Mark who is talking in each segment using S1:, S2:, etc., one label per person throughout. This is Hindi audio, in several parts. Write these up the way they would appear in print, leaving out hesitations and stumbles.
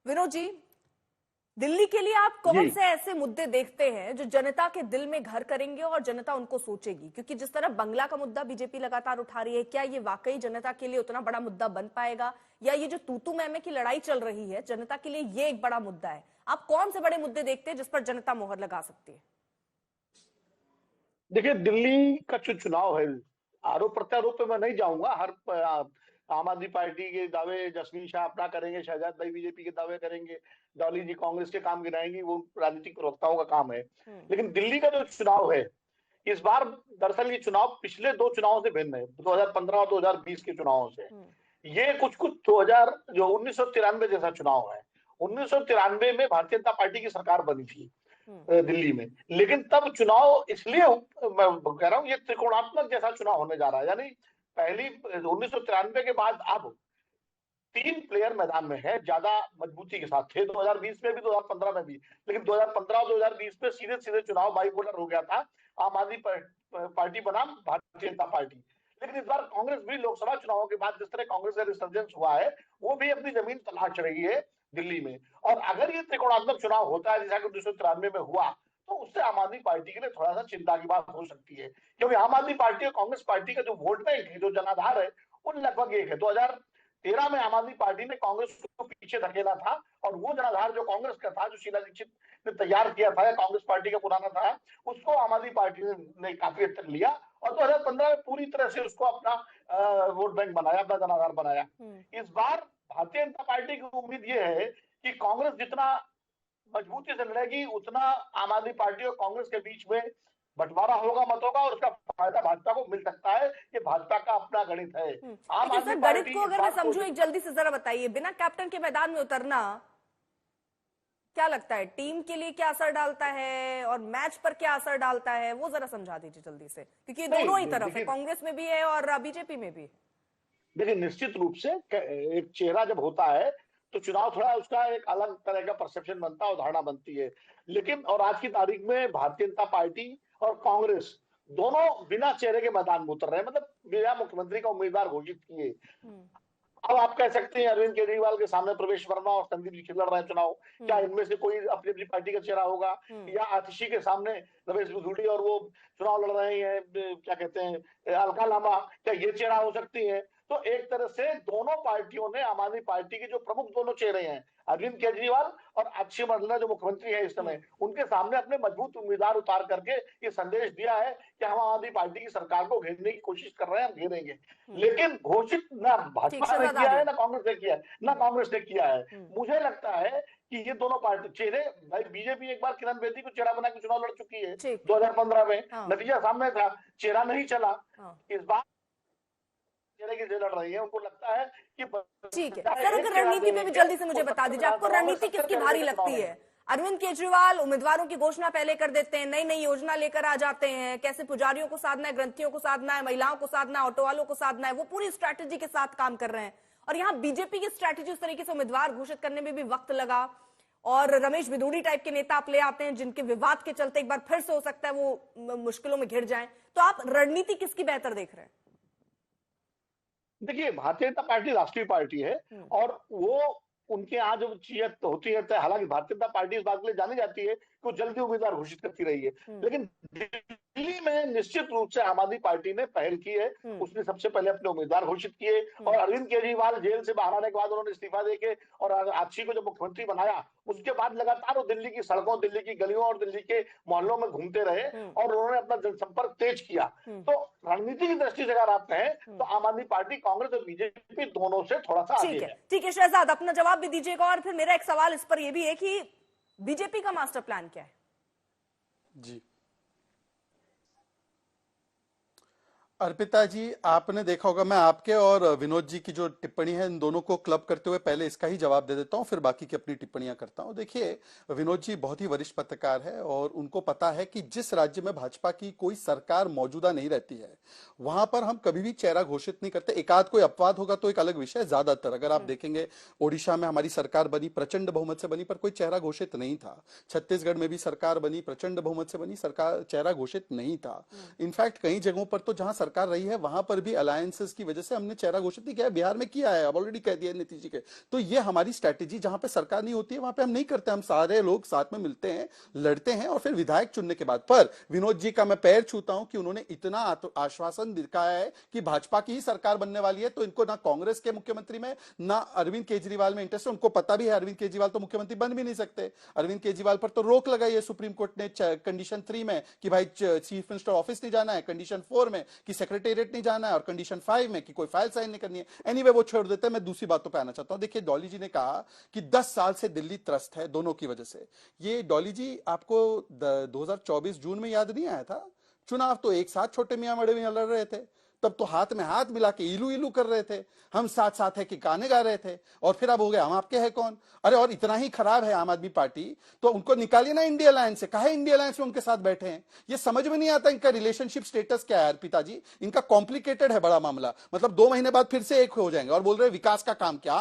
S1: विनोद जी, दिल्ली के लिए आप कौन से ऐसे मुद्दे देखते हैं जो जनता के दिल में घर करेंगे और जनता उनको सोचेगी? क्योंकि जिस तरह बंगला का मुद्दा बीजेपी लगातार उठा रही है, क्या ये वाकई जनता के लिए उतना बड़ा मुद्दा बन पाएगा, या ये जो तूतू मैमे की लड़ाई चल रही है जनता के लिए ये एक बड़ा मुद्दा है? आप कौन से बड़े मुद्दे देखते हैं जिस पर जनता मोहर लगा सकती है?
S2: देखिए, दिल्ली का जो चुनाव है, आरोप प्रत्यारोप पे मैं नहीं जाऊंगा। आम आदमी पार्टी के दावे जसमीन शाह अपना करेंगे, शहजाद भाई बीजेपी के दावे करेंगे, डॉली जी कांग्रेस के काम गिनाएंगी, वो राजनीतिक प्रवक्ताओं का काम है। लेकिन दिल्ली का जो चुनाव है इस बार, दरअसल ये चुनाव पिछले दो चुनावों से भिन्न है, 2015 और 2020 के चुनावों से। ये कुछ 2000 जो 1993 जैसा चुनाव है। 1993 में भारतीय जनता पार्टी की सरकार बनी थी दिल्ली में, लेकिन तब चुनाव इसलिए मैं कह रहा हूँ, ये त्रिकोणात्मक जैसा चुनाव होने जा रहा है। यानी पहली 1993 के बाद अब 3 प्लेयर मैदान में है, ज्यादा मजबूती के साथ थे 2020 में भी, 2015 में भी। लेकिन 2015 और 2020 में सीधे सीधे चुनाव बाइपोलर हो गया था। आम आदमी पार्टी बनाम भारतीय जनता पार्टी। लेकिन इस बार कांग्रेस भी लोकसभा चुनावों के बाद जिस तरह कांग्रेस का रिसर्जेंस हुआ है, वो भी अपनी जमीन तलाश रही है दिल्ली में। और अगर ये त्रिकोणात्मक चुनाव होता है जैसा कि 1993 में हुआ, तो उससे आम आदमी पार्टी के लिए थोड़ा सा चिंता की बात हो सकती है। क्योंकि आम आदमी पार्टी और कांग्रेस पार्टी का जो वोट बैंक है, जो जनाधार है, वो लगभग एक है। 2013 में आम आदमी पार्टी ने कांग्रेस को पीछे धकेला था, और वो जनाधार जो कांग्रेस का था, जो शीला दीक्षित ने तैयार किया था, कांग्रेस पार्टी का पुराना था, उसको आम आदमी पार्टी ने काफी हद तक लिया, और 2015 में पूरी तरह से उसको अपना वोट बैंक बनाया, अपना जनाधार बनाया। इस बार भारतीय जनता पार्टी की उम्मीद ये है कि कांग्रेस जितना मजबूती से लड़ेगी, उतना आम आदमी पार्टी और कांग्रेस के बीच में बंटवारा होगा मतों का, और उसका फायदा भाजपा को मिल सकता है। ये भाजपा का अपना गणित है। आम आदमी
S1: गणित को अगर मैं समझूं, एक जल्दी से जरा बताइए, बिना कैप्टन के मैदान में उतरना क्या लगता है टीम के लिए क्या असर डालता है, और मैच पर क्या असर डालता है, वो जरा समझा दीजिए जल्दी से, क्योंकि दोनों ही तरफ है, कांग्रेस में भी है और बीजेपी में भी।
S2: देखिए, निश्चित रूप से एक चेहरा जब होता है तो चुनाव थोड़ा उसका एक अलग तरह का परसेप्शन बनता है, धारणा बनती है। लेकिन और आज की तारीख में भारतीय जनता पार्टी और कांग्रेस दोनों बिना चेहरे के मैदान में उतर रहे हैं, मतलब बिना मुख्यमंत्री का उम्मीदवार घोषित किए। अब आप कह सकते हैं अरविंद केजरीवाल के सामने प्रवेश वर्मा और संदीप जी लड़ रहे हैं चुनाव, क्या इनमें से कोई अपनी अपनी पार्टी का चेहरा होगा? या आतिशी के सामने रमेश बिधूड़ी और वो चुनाव लड़ रहे हैं, क्या कहते हैं, अलका लामा, क्या ये चेहरा हो सकती है? तो एक तरह से दोनों पार्टियों ने आम आदमी पार्टी के जो प्रमुख दोनों चेहरे हैं, अरविंद केजरीवाल और अक्षय मंडला जो मुख्यमंत्री है इस समय, उनके सामने अपने मजबूत उम्मीदवार उतार करके ये संदेश दिया है कि हम आम आदमी पार्टी की सरकार को घेरने की कोशिश कर रहे हैं, हम घेरेंगे। लेकिन घोषित ना भाजपा ने किया है, ना कांग्रेस ने किया है, ना कांग्रेस ने किया है। मुझे लगता है कि ये दोनों पार्टी चेहरे, भाई बीजेपी एक बार किरण बेदी को चेहरा बना के चुनाव लड़ चुकी है 2015 में, नतीजा सामने था, चेहरा नहीं चला। इस बार चेहरे लड़ रही है, उनको लगता है कि
S1: ठीक है। सर, अगर रणनीति पे भी जल्दी से मुझे बता दीजिए, आपको रणनीति किसकी भारी लगती है? अरविंद केजरीवाल उम्मीदवारों की घोषणा पहले कर देते हैं, नई नई योजना लेकर आ जाते हैं, कैसे पुजारियों को साधना है, ग्रंथियों को साधना है, महिलाओं को साधना है, ऑटो वालों को साधना है, वो पूरी स्ट्रैटेजी के साथ काम कर रहे हैं। और यहाँ बीजेपी की स्ट्रैटेजी उस तरीके से उम्मीदवार घोषित करने में भी वक्त लगा, और रमेश बिधूड़ी टाइप के नेता आप ले आते हैं जिनके विवाद के चलते एक बार फिर से हो सकता है वो मुश्किलों में घिर जाएं। तो आप रणनीति किसकी बेहतर देख रहे हैं?
S2: देखिए, भारतीय जनता पार्टी राष्ट्रीय पार्टी है, और वो उनके यहाँ जो चीजें होती है, हालांकि भारतीय जनता पार्टी इस बात के लिए जानी जाती है कि वो जल्दी उम्मीदवार घोषित करती रही है, लेकिन दिल्ली में निश्चित रूप से आम आदमी पार्टी ने पहल की है। उसने सबसे पहले अपने उम्मीदवार घोषित किए, और अरविंद केजरीवाल जेल से बाहर आने के बाद उन्होंने इस्तीफा देके और आक्षी को जब मुख्यमंत्री बनाया, उसके बाद लगातार वो दिल्ली की सड़कों, दिल्ली की गलियों और दिल्ली के मोहल्लों में घूमते रहे, और उन्होंने अपना जनसंपर्क तेज किया। तो रणनीति की दृष्टि से अगर आप कहें तो आम आदमी पार्टी कांग्रेस और बीजेपी दोनों से थोड़ा सा आगे है।
S1: ठीक है शहजाद, अपना जवाब भी दीजिएगा, और फिर मेरा एक सवाल इस पर यह भी है कि बीजेपी का मास्टर प्लान क्या है?
S3: जी अर्पिता जी, आपने देखा होगा, मैं आपके और विनोद जी की जो टिप्पणी है इन दोनों को क्लब करते हुए पहले इसका ही जवाब दे देता हूं, फिर बाकी की अपनी टिप्पणियां करता हूं। देखिए, विनोद जी बहुत ही वरिष्ठ पत्रकार है, और उनको पता है कि जिस राज्य में भाजपा की कोई सरकार मौजूदा नहीं रहती है, वहां पर हम कभी भी चेहरा घोषित नहीं करते। एकाध कोई अपवाद होगा तो एक अलग विषय, ज्यादातर अगर आप देखेंगे, ओडिशा में हमारी सरकार बनी, प्रचंड बहुमत से बनी, पर कोई चेहरा घोषित नहीं था। छत्तीसगढ़ में भी सरकार बनी, प्रचंड बहुमत से बनी, सरकार चेहरा घोषित नहीं था। इनफैक्ट कई जगहों पर तो जहां सरकार रही है वहां पर भी अलायंसेस की वजह से हमने चेहरा घोषित नहीं किया है। बिहार में किया है, अब ऑलरेडी कह दिया है नीतीश जी के। तो ये हमारी स्ट्रैटेजी, जहां पे सरकार नहीं होती है वहां पे हम नहीं करते, हम सारे लोग साथ में मिलते हैं, लड़ते हैं और फिर विधायक चुनने के बाद। पर विनोद जी का मैं पैर छूता हूं कि उन्होंने इतना आश्वासन दिखाया है कि भाजपा की ही सरकार बनने वाली है, तो इनको ना कांग्रेस के मुख्यमंत्री में ना अरविंद केजरीवाल में इंटरेस्ट है। उनको पता भी है अरविंद केजरीवाल तो मुख्यमंत्री बन भी नहीं सकते। अरविंद केजरीवाल पर तो रोक लगाई है सुप्रीम कोर्ट ने कंडीशन 3 में कि भाई चीफ मिनिस्टर ऑफिस नहीं जाना है, कंडीशन 4 में कि सेक्रेटेरिएट नहीं जाना है, और कंडीशन 5 में कि कोई फाइल साइन नहीं करनी है। एनीवे वो छोड़ देते हैं। मैं दूसरी बातों पे आना चाहता हूं। देखिए, डॉली जी ने कहा कि 10 साल से दिल्ली त्रस्त है दोनों की वजह से। ये डॉली जी, आपको 2024 जून में याद नहीं आया था? चुनाव तो एक साथ छोटे मियां बड़े मियां लड़ रहे थे, तब तो हाथ में हाथ मिला के इलू इलू कर रहे थे, हम साथ साथ है कि गाने गा रहे थे, और फिर अब हो गया हम आपके हैं कौन। अरे और इतना ही खराब है आम आदमी पार्टी तो उनको निकालिए ना इंडिया अलायंस से। काहे इंडिया अलायंस में उनके साथ बैठे हैं? ये समझ में नहीं आता इनका रिलेशनशिप स्टेटस क्या है पिताजी। इनका कॉम्प्लिकेटेड है बड़ा मामला। मतलब 2 महीने बाद फिर से एक हो जाएंगे और बोल रहे विकास का काम क्या।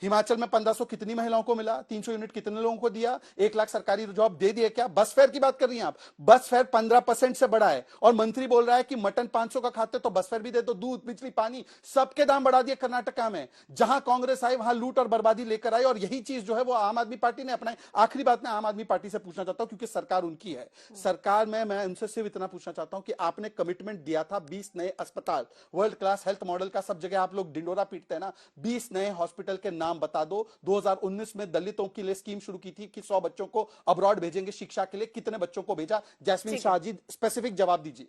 S3: हिमाचल में 1500 कितनी महिलाओं को मिला, 300 यूनिट कितने लोगों को दिया, 1 लाख सरकारी जॉब दे दिए क्या? बस फेयर की बात कर रही हैं आप, बस फेयर 15% से बढ़ा है, और मंत्री बोल रहा है कि मटन 500 का खाते तो बस फेयर भी दे दो, दूध बिजली पानी सबके दाम बढ़ा दिए कर्नाटका में। जहां कांग्रेस आई वहां लूट और बर्बादी लेकर आई, और यही चीज जो है वो आम आदमी पार्टी ने अपनाई। आखिरी बात मैं आम आदमी पार्टी से पूछना चाहता हूं, क्योंकि सरकार उनकी है। सरकार में मैं उनसे सिर्फ इतना पूछना चाहता हूं कि आपने कमिटमेंट दिया था 20 नए अस्पताल, वर्ल्ड क्लास हेल्थ मॉडल का सब जगह आप लोग डिंडोरा पीटते हैं ना, 20 नए हॉस्पिटल के नाम बता दो। 2019 में दलितों के लिए स्कीम शुरू की थी कि 100 बच्चों को अब्रॉड भेजेंगे शिक्षा के लिए, कितने बच्चों को भेजा? जैस्मिन शाह जी स्पेसिफिक जवाब दीजिए।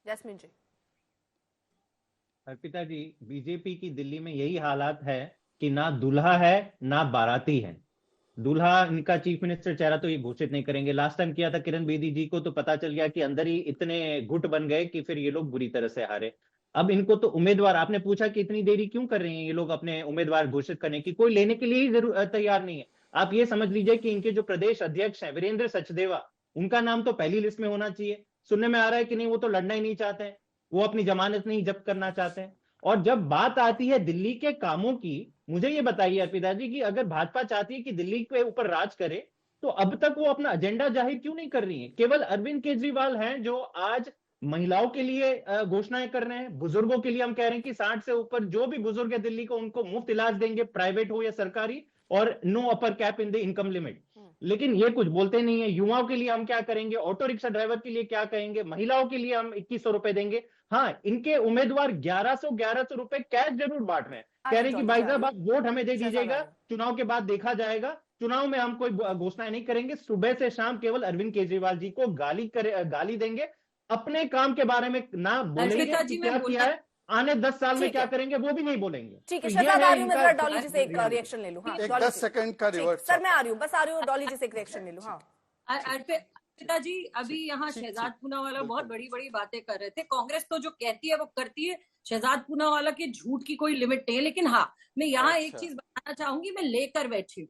S1: जैस्मिन जी।
S4: अर्पिता जी, बीजेपी की दिल्ली में यही हालात है कि ना दूल्हा है ना बाराती है। दूल्हा इनका चीफ मिनिस्टर चेहरा तो ये घोषित नहीं करेंगे। लास्ट टाइम किया था किरण बेदी जी को, तो पता चल गया कि अंदर ही इतने गुट बन गए कि फिर ये लोग बुरी तरह से हारे। अब इनको तो उम्मीदवार, आपने पूछा कि इतनी देरी क्यों कर रहे हैं ये लोग अपने उम्मीदवार घोषित करने की, कोई लेने के लिए ही जरूर तैयार नहीं है। आप ये समझ लीजिए कि इनके जो प्रदेश अध्यक्ष हैं वीरेंद्र सचदेवा, उनका नाम तो पहली लिस्ट में होना चाहिए। सुनने में आ रहा है कि नहीं, वो तो लड़ना ही नहीं चाहते हैं, वो अपनी जमानत नहीं जब्त करना चाहते हैं। और जब बात आती है दिल्ली के कामों की, मुझे ये बताइए अर्पिता जी कि अगर भाजपा चाहती है कि दिल्ली के ऊपर राज करे, तो अब तक वो अपना एजेंडा जाहिर क्यों नहीं कर रही है? केवल अरविंद केजरीवाल हैं जो आज महिलाओं के लिए घोषणाएं कर रहे हैं, बुजुर्गों के लिए हम कह रहे हैं कि 60 से ऊपर जो भी बुजुर्ग है दिल्ली को, उनको मुफ्त इलाज देंगे, प्राइवेट हो या सरकारी, और no upper cap in the income limit. लेकिन ये कुछ बोलते नहीं है। युवाओं के लिए हम क्या करेंगे, ऑटो रिक्शा ड्राइवर के लिए क्या कहेंगे, महिलाओं के लिए हम 2100 रुपए देंगे। हाँ, इनके उम्मीदवार 1100 रुपए कैश जरूर बांट रहे हैं, कह रहे हैं कि भाई साहब आप वोट हमें दे दीजिएगा, चुनाव के बाद देखा जाएगा, चुनाव में हम कोई घोषणाएं नहीं करेंगे। सुबह से शाम केवल अरविंद केजरीवाल जी को गाली देंगे, अपने काम के बारे में ना बोलेंगे कि क्या किया है, आने 10 साल में क्या करेंगे वो भी नहीं बोलेंगे।
S1: ठीक है, शहजाद आ रही हूँ मैं, जरा डॉली जी से एक रिएक्शन ले लूं। हाँ,
S3: एक 10 सेकंड का रिवर्ट
S1: सर मैं आ रही हूँ, बस आ रही हूँ, डॉली जी से एक रिएक्शन ले लूं। हाँ
S5: अर्पिता जी, अभी यहाँ शहजाद पूनावाला बहुत बड़ी बड़ी बातें कर रहे थे। कांग्रेस तो जो कहती है वो करती है, शहजाद पूनावाला के झूठ की कोई लिमिट नहीं है। लेकिन हाँ, मैं यहाँ एक चीज बताना चाहूंगी, मैं लेकर बैठी हूँ।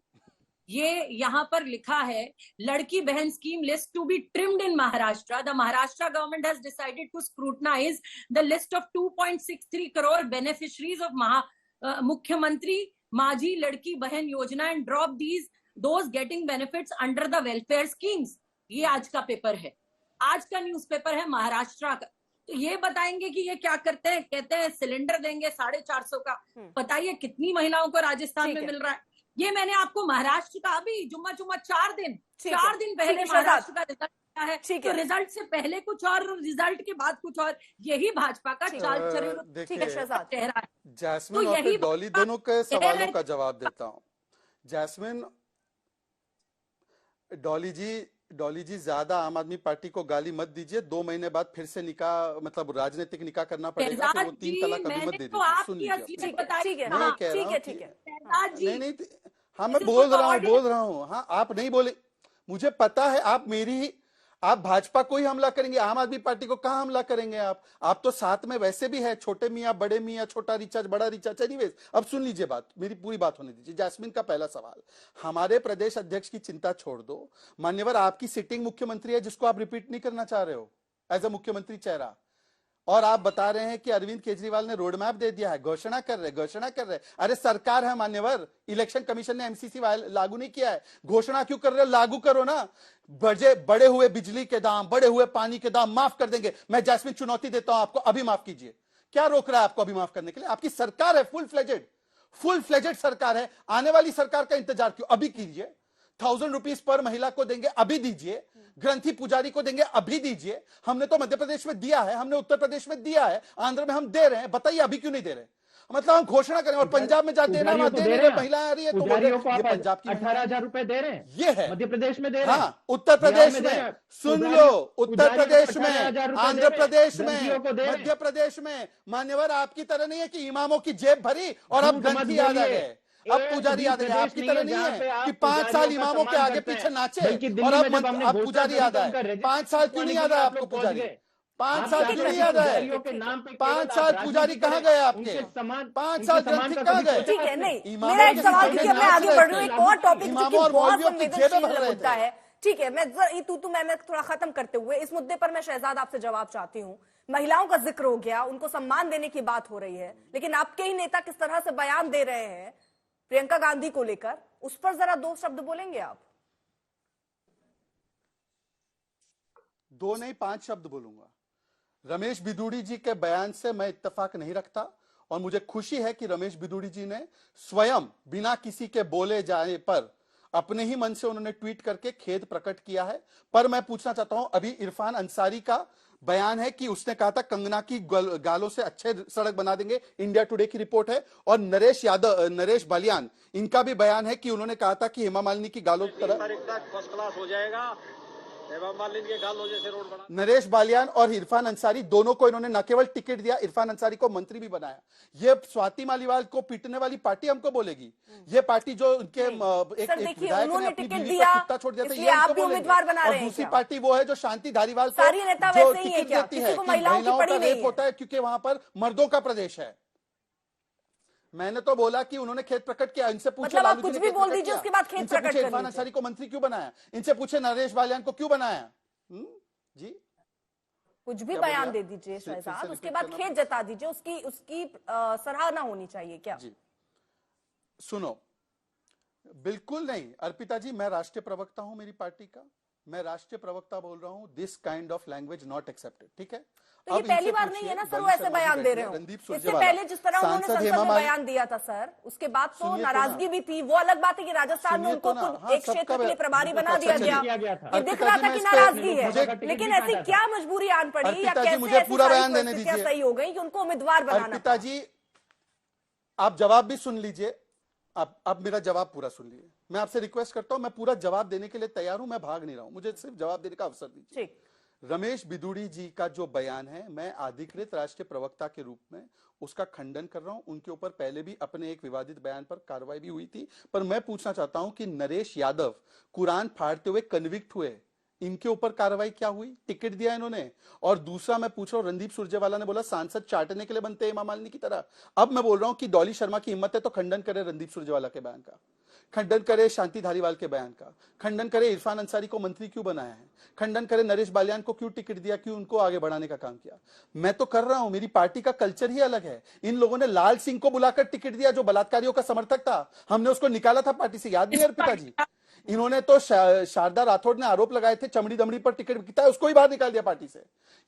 S5: ये यहाँ पर लिखा है, Ladki Bahin scheme list to be trimmed in Maharashtra. The Maharashtra government has decided to scrutinize the list of 2.63 crore beneficiaries of Mukhyamantri Majhi Ladki Bahin Yojana and drop these those getting benefits under the welfare schemes. ये आज का पेपर है, आज का न्यूज़पेपर है महाराष्ट्र का। तो ये बताएंगे कि ये क्या करते हैं, कहते हैं सिलेंडर देंगे 450 का। बताइए कितनी महिलाओं को राजस्थान में मिल रहा है। ये मैंने आपको महाराष्ट्र का अभी जुम्मा 4 दिन पहले महाराष्ट्र का रिजल्ट आया है। तो रिजल्ट से पहले कुछ और, रिजल्ट के बाद कुछ और। यही भाजपा का चाल चेहरा है।
S3: जैस्मिन और फिर डॉली दोनों के सवालों का जवाब देता हूँ। जैस्मिन, डॉली जी ज्यादा आम आदमी पार्टी को गाली मत दीजिए। 2 महीने बाद फिर से निकाह, मतलब राजनीतिक निकाह करना पड़ेगा, फिर वो 3 तलाक अभी मत दे दीजिए। सुन लीजिए, मैं कह रहा हूँ कि नहीं, हाँ मैं बोल रहा हूँ। हाँ, आप नहीं बोले, मुझे पता है। आप भाजपा को ही हमला करेंगे, आम आदमी पार्टी को कहां हमला करेंगे आप तो साथ में वैसे भी है, छोटे मियाँ बड़े मियाँ, छोटा रिचार्ज बड़ा रिचार्ज। एनीवेज, अब सुन लीजिए बात, मेरी पूरी बात होने दीजिए। जैस्मिन का पहला सवाल, हमारे प्रदेश अध्यक्ष की चिंता छोड़ दो। मान्यवर, आपकी सिटिंग मुख्यमंत्री है जिसको आप रिपीट नहीं करना चाह रहे हो एज अ मुख्यमंत्री चेहरा, और आप बता रहे हैं कि अरविंद केजरीवाल ने रोड मैप दे दिया है, घोषणा कर रहे। अरे सरकार है मान्यवर, इलेक्शन कमीशन ने एमसीसी लागू नहीं किया है, घोषणा क्यों कर रहे हो? लागू करो ना। बढ़े हुए बिजली के दाम, बढ़े हुए पानी के दाम माफ कर देंगे। मैं जैस्मिन चुनौती देता हूं आपको, अभी माफ कीजिए। क्या रोक रहा है आपको अभी माफ करने के लिए? आपकी सरकार है, फुल फ्लेजेड सरकार है। आने वाली सरकार का इंतजार क्यों? अभी कीजिए। 1000 रुपीज पर महिला को देंगे, अभी दीजिए। ग्रंथी पुजारी को देंगे, अभी दीजिए। हमने तो मध्य प्रदेश में दिया है, हमने उत्तर प्रदेश में दिया है, आंध्र में हम दे रहे हैं, बताइए अभी क्यों नहीं दे रहे? मतलब हम घोषणा करें और पंजाब में जा देना
S4: पुजारियों को
S3: दे
S4: दे
S3: रहे
S4: रहे हैं,
S3: महिला आ रही है तो
S4: पुजारियों को
S3: ये
S4: आप
S3: पंजाब की
S4: 18,000 रुपए दे रहे हैं,
S3: ये है
S4: मध्य प्रदेश में दे रहे हैं,
S3: हाँ, उत्तर प्रदेश
S4: बिहार में दे रहे
S3: में
S4: हैं।
S3: सुन
S4: पुजारियों-
S3: लो, उत्तर
S4: पुजारियों को
S3: प्रदेश
S4: 18,000
S3: में,
S4: रुपए
S3: आंध्र
S4: दे रहे हैं,
S3: प्रदेश
S4: ग्रंथियों को
S3: में,
S4: दे रहे हैं।
S3: मध्य प्रदेश में। मान्यवर आपकी तरह नहीं है कि इमामों की जेब भरी और अब
S4: झूठ मत
S3: ग्रंथी याद आ
S4: बोलिए।
S3: गए, अब
S4: एक
S3: पुजारी
S4: भी
S3: याद आ गए।
S4: प्रदेश
S3: आपकी
S4: नहीं
S3: तरह
S4: है
S3: नहीं
S4: जहां पे
S3: है
S4: आप
S3: कि 5 साल
S4: पुजारियों का
S3: इमामों के
S4: सम्मान
S3: आगे
S4: करते हैं।
S3: पीछे नाचे
S4: बल्कि दिल्ली
S3: और
S4: में जब हमने
S3: अब
S4: घोषणा
S3: पुजारी
S4: करी
S3: याद
S4: तो
S3: आए।
S4: उनका
S3: 5 साल क्यों नहीं याद आया आपको
S4: पहुंच
S3: पुजारी?
S4: गए।
S3: 5
S4: आप
S3: साल
S4: क्या
S3: क्यों नहीं
S4: करें?
S3: याद आए?
S4: पुजारियों के नाम पे
S3: 5
S4: केवल
S3: साल
S4: आप
S3: पुजारी
S4: राजनीति
S3: कहाँ
S4: करें।
S3: गए आपके?
S4: उनके सम्मान
S3: 5 साल ग्रंथी कहाँ गए?
S1: ठीक है, नहीं,
S3: इमामों
S1: मेरा एक
S3: के
S1: सवाल,
S3: सामने
S1: क्योंकि मैं
S3: नाच
S1: आगे
S3: रहे
S1: बढ़ रही हूँ,
S3: थे।
S1: एक और टॉपिक
S3: इमामों
S1: जो कि
S3: और
S1: बहुत
S3: मौलवियों की जेबें भर
S1: संवेदनशील
S3: रहे
S1: मुद्दा
S3: थे।
S1: है। ठीक है, मैं जरा तू मैं थोड़ा खत्म करते हुए इस मुद्दे पर मैं शहजाद आपसे जवाब चाहती हूँ। महिलाओं का जिक्र हो गया, उनको सम्मान देने की बात हो रही है, लेकिन आपके ही नेता किस तरह से बयान दे रहे हैं प्रियंका गांधी को लेकर, उस पर जरा 2 शब्द बोलेंगे आप?
S3: 2 नहीं 5 शब्द बोलूंगा। रमेश बिदूड़ी जी के बयान से मैं इत्तेफाक नहीं रखता और मुझे खुशी है कि रमेश बिदूड़ी जी ने स्वयं बिना किसी के बोले जाने पर अपने ही मन से उन्होंने ट्वीट करके खेद प्रकट किया है। पर मैं पूछना चाहता हूं, अभी इरफान अंसारी का बयान है कि उसने कहा था कंगना की गालों से अच्छे सड़क बना देंगे, इंडिया टुडे की रिपोर्ट है। और नरेश बालियान, इनका भी बयान है कि उन्होंने कहा था कि हेमा मालिनी की गालों की तरह
S6: फर्स्ट क्लास हो जाएगा, हेमा मालिनी के गालों जैसे रोड बना।
S3: नरेश बालियान और इरफान अंसारी दोनों को इन्होंने न केवल टिकट दिया, इरफान अंसारी को मंत्री भी बनाया। ये स्वाति मालीवाल को पीटने वाली पार्टी हमको बोलेगी? ये पार्टी जो उनके एक
S1: सर, देखिए,
S3: विधायक ने
S1: उन्होंने
S3: अपनी
S1: टिकट
S3: बीवी
S1: दिया,
S3: पर कुत्ता छोड़ दिया था,
S1: इसलिए
S3: ये
S1: आप
S3: हमको
S1: भी
S3: बोलेंगे।
S1: उम्मीदवार बना
S3: और
S1: रहे हैं
S3: दूसरी
S1: क्या?
S3: पार्टी वो है जो शांति धारीवाल को
S1: सारी नेता
S3: जो
S1: वैसे ही है
S3: टिकट
S1: क्या?
S3: देती
S1: किसी
S3: है
S1: को
S3: कि
S1: महिलाओं की
S3: महिलाओं
S1: पड़ी
S3: का
S1: नहीं
S3: रेप
S1: है।
S3: होता है क्योंकि वहां पर मर्दों का प्रदेश है। मैंने तो बोला कि उन्होंने खेद प्रकट किया। इनसे पूछे
S1: मतलब आप
S3: लालू जी
S1: कुछ
S3: ने
S1: भी
S3: खेद
S1: बोल
S3: प्रकट
S1: दीजिए,
S3: किया।
S1: उसके बाद खेद
S3: इनसे
S1: प्रकट
S3: पूछे
S1: कर
S3: इरफान
S1: लीजिए।
S3: अंसारी को मंत्री क्यों बनाया? इनसे पूछे नरेश बालियान को क्यों बनाया? जी
S1: कुछ भी
S3: क्या
S1: बयान
S3: बोलिए
S1: दे दीजिए
S3: फिर से
S1: शहजाद, उसके
S3: रिपीट
S1: बाद
S3: करना
S1: खेद जता दीजिए, उसकी सराहना होनी चाहिए क्या?
S3: जी सुनो, बिल्कुल नहीं अर्पिता जी, मैं राष्ट्रीय प्रवक्ता हूं मेरी पार्टी का, मैं राष्ट्रीय प्रवक्ता बोल रहा हूं। This kind of language not accepted, ठीक है?
S1: तो ये पहली बार नहीं है ना सर वो ऐसे बयान दे रहे हो।
S3: रणदीप
S1: इससे
S3: सुरजेवाला,
S1: पहले जिस तरह उन्होंने
S3: सांसद
S1: संसद
S3: हेमा
S1: में
S3: मालिनी,
S1: बयान दिया था सर, उसके बाद तो
S3: सुनिए तो
S1: नाराजगी
S3: ना।
S1: भी थी। वो अलग बात है कि राजस्थान में
S3: सुनिए
S1: उनको
S3: तो ना।
S1: खुद
S3: हाँ,
S1: एक क्षेत्र
S3: सबका
S1: के लिए प्रभारी
S3: बिल्कुल
S1: बना दिया
S3: अच्छा
S1: गया।
S4: गया था।
S1: ये दिख
S3: अर्पिता
S1: रहा
S3: जी,
S1: था
S3: मैं
S1: कि
S3: इस पे-
S1: नाराजगी है,
S3: मुझे-
S1: लेकिन
S4: टिकट
S1: ऐसी
S4: भी
S1: क्या मजबूरी आन पड़ी या
S3: अर्पिता जी,
S1: कैसे
S3: मुझे
S1: ऐसी
S3: पूरा
S1: सारी
S3: बयान देने
S1: परिस्थितियां
S3: दीजिए।
S1: सही हो गई कि उनको उम्मीदवार बनाना
S3: अर्पिता
S1: पड़ा?
S3: जी, आप जवाब भी सुन लीजिए। आप मेरा जवाब पूरा सुन लीजिए। मैं आपसे रिक्वेस्ट करता हूं, मैं पूरा जवाब देने के लिए तैयार हूं, मैं भाग नहीं रहा हूं, मुझे सिर्फ जवाब देने का अवसर दीजिए।
S1: ठीक।
S3: रमेश बिदूड़ी जी का जो बयान है, मैं अधिकृत राष्ट्रीय प्रवक्ता के रूप में उसका खंडन कर रहा हूं। उनके ऊपर पहले भी अपने एक विवादित बयान पर कार्रवाई भी हुई थी। पर मैं पूछना चाहता हूं कि नरेश यादव कुरान फाड़ते हुए कन्विक्ट हुए, इनके ऊपर कार्रवाई क्या हुई? टिकट दिया इन्होंने। और दूसरा मैं पूछ रहा हूं, रणदीप सुरजेवाला ने बोला सांसद चाटने के लिए बनते हैं हेमा मालिनी की तरह। अब मैं बोल रहा हूं कि डॉली शर्मा की हिम्मत है तो खंडन करे रणदीप सुरजेवाला के बयान का, खंडन करे शांति धारीवाल के बयान का, खंडन करे इरफान अंसारी को मंत्री क्यों बनाया है, खंडन करे नरेश बालियान को क्यों टिकट दिया, क्यों उनको आगे बढ़ाने का काम किया। मैं तो कर रहा हूं, मेरी पार्टी का कल्चर ही अलग है। इन लोगों ने लाल सिंह को बुलाकर टिकट दिया जो बलात्कारियों का समर्थक था, हमने उसको निकाला था पार्टी से, याद नहीं है अर्पिता जी? इन्होंने तो शारदा राठौड़ ने आरोप लगाए थे चमड़ी दमड़ी पर टिकट बिकता है, उसको ही बाहर निकाल दिया पार्टी से।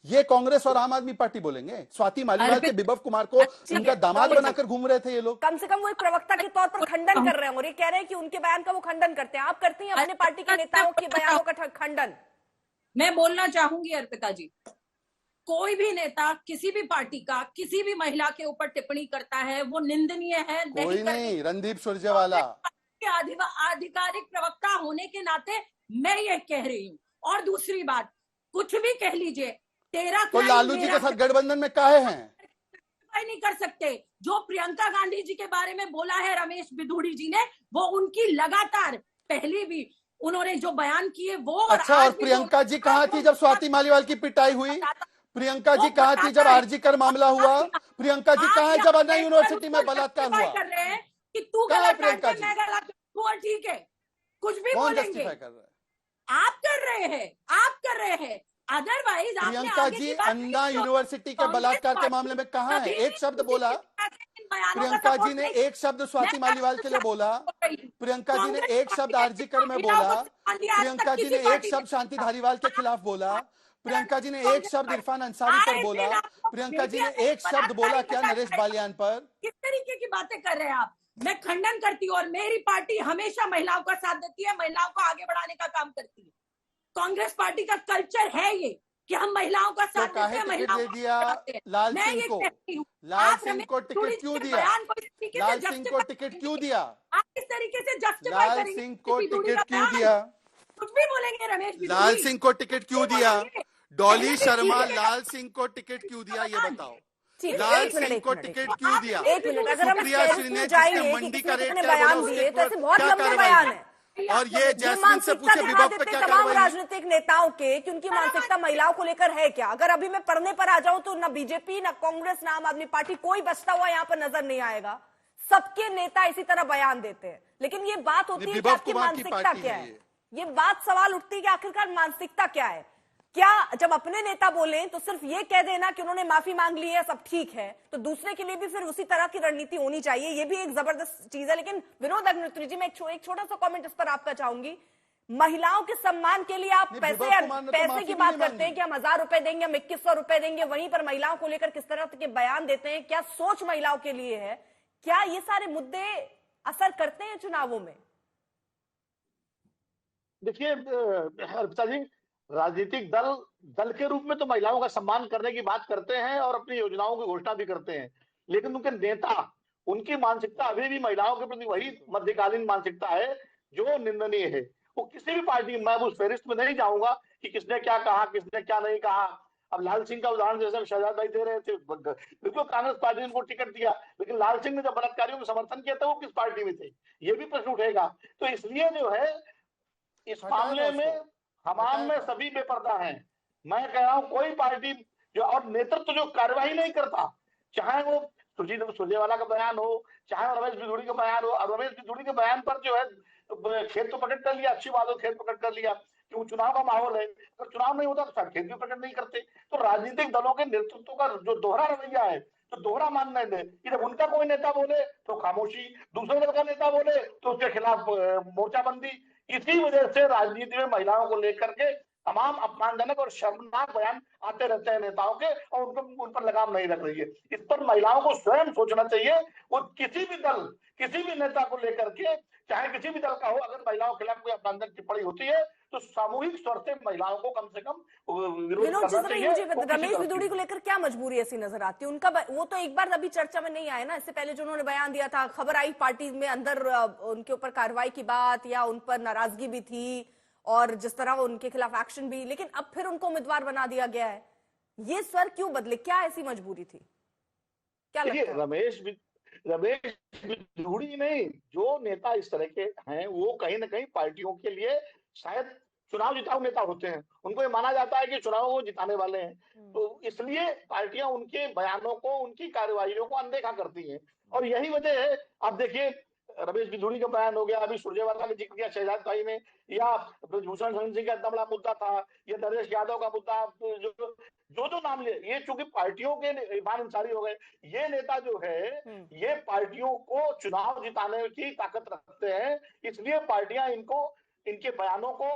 S3: ये कांग्रेस और आम आदमी पार्टी बोलेंगे? स्वाति मालीवाल के विभव कुमार को इनका दामाद बनाकर घूम रहे थे ये लोग।
S1: कम से कम वो एक प्रवक्ता के तौर पर खंडन कर रहे हैं और ये कह रहे हैं कि उनके बयान का वो खंडन करते हैं। आप करते हैं अपने पार्टी के नेताओं के बयानों का खंडन?
S5: मैं बोलना चाहूंगी अर्पिता जी, कोई भी नेता किसी भी पार्टी का किसी भी महिला के ऊपर टिप्पणी करता है वो निंदनीय है।
S3: कोई नहीं, रणदीप सुरजेवाला
S5: के आधिकारिक प्रवक्ता होने के नाते मैं ये कह रही हूँ। और दूसरी बात, कुछ भी कह लीजिए, तेरा
S3: तो लालू जी के साथ गठबंधन में काहे हैं?
S5: नहीं कर सकते। जो प्रियंका गांधी जी के बारे में बोला है रमेश बिधूड़ी जी ने, वो उनकी लगातार पहले भी उन्होंने जो बयान किए वो
S3: अच्छा, और प्रियंका जी कहाँ थी जब स्वाति मालीवाल की पिटाई हुई? प्रियंका जी कहाँ थी जब आरजी कर मामला हुआ? प्रियंका जी कहाँ है जब अन्ना यूनिवर्सिटी में बलात्कार हुआ?
S5: कर रहे हैं कि तू
S3: कहाँ है
S5: गलत
S3: प्रियंका
S5: है, मैं गलत हूं, और ठीक है, कुछ भी
S3: कौन
S5: बोलेंगे।
S3: जस्टिफाई कर रहा है?
S5: आप कर रहे हैं अदरवाइज आपने
S3: प्रियंका
S5: आगे
S3: जी
S5: की बात
S3: अन्ना
S5: नहीं सोची।
S3: यूनिवर्सिटी के
S5: कांग्रेस
S3: बलात्कार के
S5: पार्टी
S3: मामले में कहाँ है?
S5: कभी
S3: एक
S5: भी
S3: शब्द
S5: किसी
S3: बोला?
S5: इन बयानों का
S3: प्रियंका जी
S5: सपोर्ट
S3: ने
S5: नहीं
S3: एक शब्द
S5: किया।
S3: स्वाति
S5: मैं
S3: मालीवाल के लिए
S5: आपको
S3: बोला?
S5: सपोर्ट कर रही हूँ।
S3: प्रियंका जी ने
S5: कांग्रेस
S3: एक शब्द
S5: पार्टी ने
S3: आरजी कर में
S5: महिलाओं
S3: बोला?
S5: को सम्मान दिया, आज तक
S3: प्रियंका जी
S5: किसी
S3: ने एक
S5: पार्टी ने
S3: शब्द शांति
S5: नहीं दिया।
S3: धारीवाल के खिलाफ बोला? प्रियंका जी ने एक
S5: कांग्रेस
S3: शब्द
S5: पार्टी
S3: इरफान अंसारी पर
S5: आए
S3: बोला?
S5: दिन आपको
S3: प्रियंका जी
S5: मीडिया
S3: ने
S5: में
S3: एक शब्द बोला क्या
S5: बलात्कारी
S3: नरेश
S5: बताया।
S3: बालियान पर?
S5: किस तरीके की बातें कर रहे हैं आप? मैं खंडन करती हूँ और मेरी पार्टी हमेशा महिलाओं का साथ देती है, महिलाओं को आगे बढ़ाने का काम करती है। कांग्रेस पार्टी का कल्चर है ये कि हम महिलाओं का
S3: तो
S5: साथ देते
S3: काहे
S5: हैं,
S3: टिकट
S5: महिलाओं
S3: दे
S5: को
S3: दिया
S5: आगे बढ़ाते हैं।
S3: लाल
S5: मैं
S3: सिंह
S5: ये
S3: को?
S5: कहती हूँ,
S3: लाल
S5: आप
S3: सिंह
S5: रमेश
S3: को
S5: पुरी
S3: टिकट
S5: जी
S3: क्यों
S5: के
S3: दिया?
S5: बयान को इस तरीके से
S3: लाल सिंह को
S5: justify
S3: टिकट
S5: करेंगे।
S3: क्यों दिया?
S5: आप किस तरीके से जस्टिफाई
S3: लाल
S5: करेंगे
S3: सिंह को
S5: बीजेपी दूरी
S3: टिकट
S5: का
S3: क्यों
S5: बयान?
S3: दिया?
S5: कुछ भी बोलेंगे रमेश बिधूरी।
S3: लाल सिंह को टिकट क्यों
S5: कुछ भी
S3: दिया?
S5: बोलेंगे।
S3: डॉली
S5: पहले भी
S3: शर्मा
S5: ठीक है।
S3: लाल सिंह को टिकट क्यों दिया ये बताओ?
S1: ठीक है,
S3: लाल
S1: एक मिनट,
S3: सिंह
S1: एक
S3: को
S1: मिनट, एक
S3: टिकट
S1: मिनट।
S3: क्यों दिया?
S1: एक मिनट, अगर हम इस
S3: सुप्रिया
S1: फेरिस्त में
S3: श्रीनेत
S1: जाएंगे
S3: जिसने
S1: कि
S3: मंडी
S1: किसने
S3: का रेट
S1: कितने
S3: क्या बोला
S1: बयान
S3: उसके
S1: दिए, तो ऐसे बहुत
S3: क्या
S1: लंबे
S3: कार्रवाई
S1: बयान
S3: की?
S1: है।
S3: और ये
S1: जो
S3: जैस्मिन से
S1: मानसिकता
S3: पूछे
S1: दिखा
S3: विभव पे
S1: देते
S3: क्या
S1: तमाम
S3: कार्रवाई?
S1: राजनीतिक नेताओं की उनकी मानसिकता महिलाओं को लेकर है क्या? अगर अभी मैं पढ़ने पर आ जाऊं तो ना बीजेपी, ना कांग्रेस, ना आम आदमी पार्टी कोई बचता हुआ यहाँ पर नजर नहीं आएगा। सबके नेता इसी तरह बयान देते हैं, लेकिन ये बात होती है कि
S3: विभव
S1: आपकी
S3: कुमार की
S1: मानसिकता
S3: पार्टी
S1: क्या
S3: है
S1: है। ये बात सवाल उठती है कि आखिरकार मानसिकता क्या है। क्या जब अपने नेता बोले तो सिर्फ ये कह देना कि उन्होंने माफी मांग ली है सब ठीक है, तो दूसरे के लिए भी फिर उसी तरह की रणनीति होनी चाहिए। ये भी एक जबरदस्त चीज है। लेकिन विनोद अग्निहोत्री जी, मैं एक छोटा सा कमेंट इस पर आपका चाहूंगी। महिलाओं के सम्मान के लिए आप
S3: नहीं,
S1: पैसे
S3: विभव कुमार ने तो
S1: पैसे
S3: माफी
S1: की
S3: भी
S1: बात
S3: नहीं
S1: करते हैं
S3: मांगी।
S1: कि हम 1000 रुपए देंगे, हम 2100 रुपए देंगे, वहीं पर महिलाओं को लेकर किस तरह के बयान देते हैं, क्या सोच महिलाओं के लिए है? क्या ये सारे मुद्दे असर करते हैं चुनावों में?
S2: देखिए अर्पिता जी, राजनीतिक दल दल के रूप में तो महिलाओं का सम्मान करने की बात करते हैं और अपनी योजनाओं की घोषणा भी करते हैं, लेकिन उनके नेता, उनकी मानसिकता अभी भी महिलाओं के प्रति वही मध्यकालीन मानसिकता है जो निंदनीय है। वो किसी भी पार्टी, मैं उस फेरिस्त में नहीं जाऊंगा कि किसने क्या कहा, किसने क्या नहीं कहा। अब लाल सिंह का उदाहरण जैसे शहजाद भाई दे रहे थे, बिल्कुल कांग्रेस पार्टी ने उनको टिकट दिया, लेकिन लाल सिंह ने जब बलात्कारियों का समर्थन किया था वो किस पार्टी में थे, ये भी प्रश्न उठेगा। तो इसलिए जो है इस मामले में हमाम में सभी बेपर्दा हैं। मैं कह रहा हूं कोई पार्टी जो और नेतृत्व जो कार्रवाई नहीं करता, चाहे वो सुरजीत सुरजेवाला का बयान हो, चाहे रमेश बिधूड़ी का बयान हो। और रमेश बिधूड़ी के बयान पर जो है खेत तो प्रकट कर लिया, अच्छी बात हो, खेत प्रकट कर लिया कि चुनाव का माहौल है, अगर चुनाव नहीं होता तो शायद खेत भी प्रकट नहीं करते। तो राजनीतिक दलों के नेतृत्व का जो दोहरा रवैया है, तो दोहरा मानना है कि जब उनका कोई नेता बोले तो खामोशी, दूसरे दल का नेता बोले तो उसके खिलाफ मोर्चाबंदी। इसी वजह से राजनीति में महिलाओं को लेकर के तमाम अपमानजनक और शर्मनाक बयान आते रहते हैं नेताओं के, और उन पर लगाम नहीं रख रही है। इस पर महिलाओं को स्वयं सोचना चाहिए। वो किसी भी दल, किसी भी नेता को लेकर के, चाहे किसी भी दल का हो, अगर महिलाओं के खिलाफ कोई अपमानजनक टिप्पणी होती है तो सामूहिक स्वर से महिलाओं को कम से कम विरोध
S1: विनोद
S2: करना
S1: जी,
S2: चाहिए।
S1: मुझे
S2: वो किसी
S1: रमेश
S2: तरफ
S1: बिधूड़ी
S2: की
S1: को लेकर क्या मजबूरी ऐसी नजर आती है? उनका वो तो एक बार अभी चर्चा में नहीं आया ना, इससे पहले जो उन्होंने बयान दिया था, खबर आई पार्टी में अंदर उनके ऊपर कार्रवाई की बात या उन पर नाराजगी भी थी और जिस तरह उनके खिलाफ एक्शन भी, लेकिन अब फिर उनको उम्मीदवार बना दिया गया है। ये स्वर क्यों बदले? क्या ऐसी मजबूरी थी? क्या लगता है?
S2: रमेश बिधूड़ी नहीं, जो नेता इस तरह के हैं वो कहीं ना कहीं पार्टियों के लिए शायद चुनाव जिताऊ नेता होते हैं। उनको ये माना जाता है कि चुनाव वो जिताने वाले हैं, तो इसलिए पार्टियां उनके बयानों को, उनकी कार्रवाइयों को अनदेखा करती हैं। और यही वजह है, अब देखिए रमेश बिधूड़ी का बयान हो गया, अभी सुरजेवाला ने जिक्र किया शहजाद भाई ने, या ब्रजभूषण शरण सिंह का इतना बड़ा मुद्दा था, या नरेश यादव का मुद्दा, जो नाम ले, ये चूंकि पार्टियों के इरफान अंसारी हो गए, ये नेता जो है ये पार्टियों को चुनाव जिताने की ताकत रखते हैं। इसलिए पार्टियां इनको, इनके बयानों को,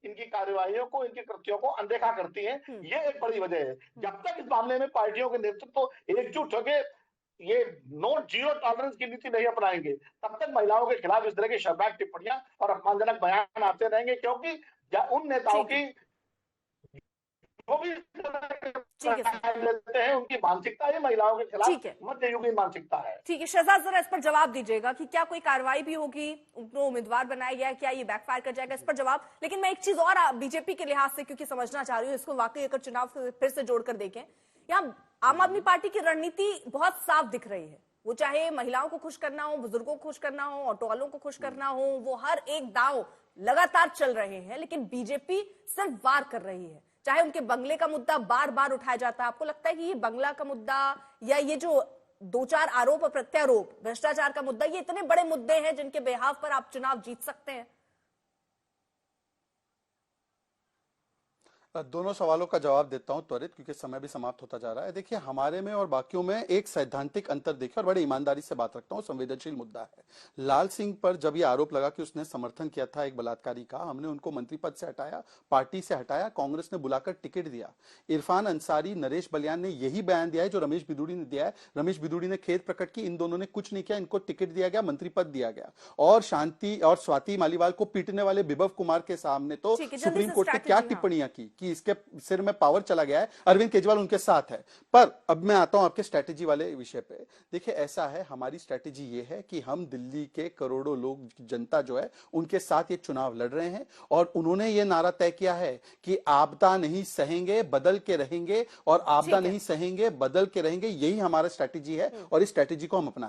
S2: इनकी कार्यवाहियों को, इनके कृत्यों को अनदेखा करती हैं। ये एक बड़ी वजह है। जब तक इस मामले में पार्टियों के नेतृत्व एकजुट होकर ये जीरो टॉलरेंस की नीति नहीं अपनाएंगे, तब तक महिलाओं के खिलाफ इस तरह की शर्मनाक टिप्पणियां और अपमानजनक बयान आते रहेंगे। क्योंकि उन नेताओं की जो भी लेते हैं उनकी मानसिकता ही महिलाओं के खिलाफ मध्ययुगीन मानसिकता है।
S1: ठीक है शहजाद, जरा इस पर जवाब दीजिएगा कि क्या कोई कार्रवाई भी होगी, उनको उम्मीदवार बनाया गया है, क्या ये बैकफायर कर जाएगा? इस पर जवाब। लेकिन मैं एक चीज और बीजेपी के लिहाज से क्योंकि समझना चाह रही हूँ, इसको वाकई अगर चुनाव फिर से जोड़कर देखें, यहाँ आम आदमी पार्टी की रणनीति बहुत साफ दिख रही है। वो चाहे महिलाओं को खुश करना हो, बुजुर्गों को खुश करना हो, ऑटो वालों को खुश करना हो, वो हर एक दांव लगातार चल रहे हैं, लेकिन बीजेपी सिर्फ वार कर रही है। चाहे उनके बंगले का मुद्दा बार बार उठाया जाता है, आपको लगता है कि ये बंगला का मुद्दा या ये जो 2-4 आरोप और प्रत्यारोप, भ्रष्टाचार का मुद्दा, ये इतने बड़े मुद्दे हैं जिनके बेहाव पर आप चुनाव जीत सकते हैं?
S3: दोनों सवालों का जवाब देता हूं त्वरित, क्योंकि समय भी समाप्त होता जा रहा है। देखिए, हमारे में और बाकियों में एक सैद्धांतिक अंतर देखिए, और बड़े ईमानदारी से बात रखता हूं, संवेदनशील मुद्दा है। लाल सिंह पर जब ये आरोप लगा कि उसने समर्थन किया था एक बलात्कारी का, हमने उनको मंत्री पद से हटाया, पार्टी से हटाया, कांग्रेस ने बुलाकर टिकट दिया। इरफान अंसारी, नरेश बलियान ने यही बयान दिया है जो रमेश बिदुड़ी ने दिया है। रमेश बिदुड़ी ने खेद प्रकट की, इन दोनों ने कुछ नहीं किया, इनको टिकट दिया गया, मंत्री पद दिया गया। और शांति और स्वाति मालीवाल को पीटने वाले विभव कुमार के सामने तो सुप्रीम कोर्ट ने क्या टिप्पणियां की कि इसके सिर में पावर चला गया है, अरविंद केजरीवाल उनके साथ है। पर अब मैं आता हूं आपके स्ट्रेटेजी वाले विषय पे। देखिए, ऐसा है, हमारी स्ट्रेटेजी ये है कि हम दिल्ली के करोड़ों लोग, जनता जो है, उनके साथ ये चुनाव लड़ रहे हैं, और उन्होंने ये नारा तय किया है कि आपदा नहीं सहेंगे, बदल के रहेंगे, और आपदा नहीं सहेंगे, बदल के रहेंगे। यही हमारा स्ट्रेटेजी है, और इस स्ट्रेटेजी को हम अपना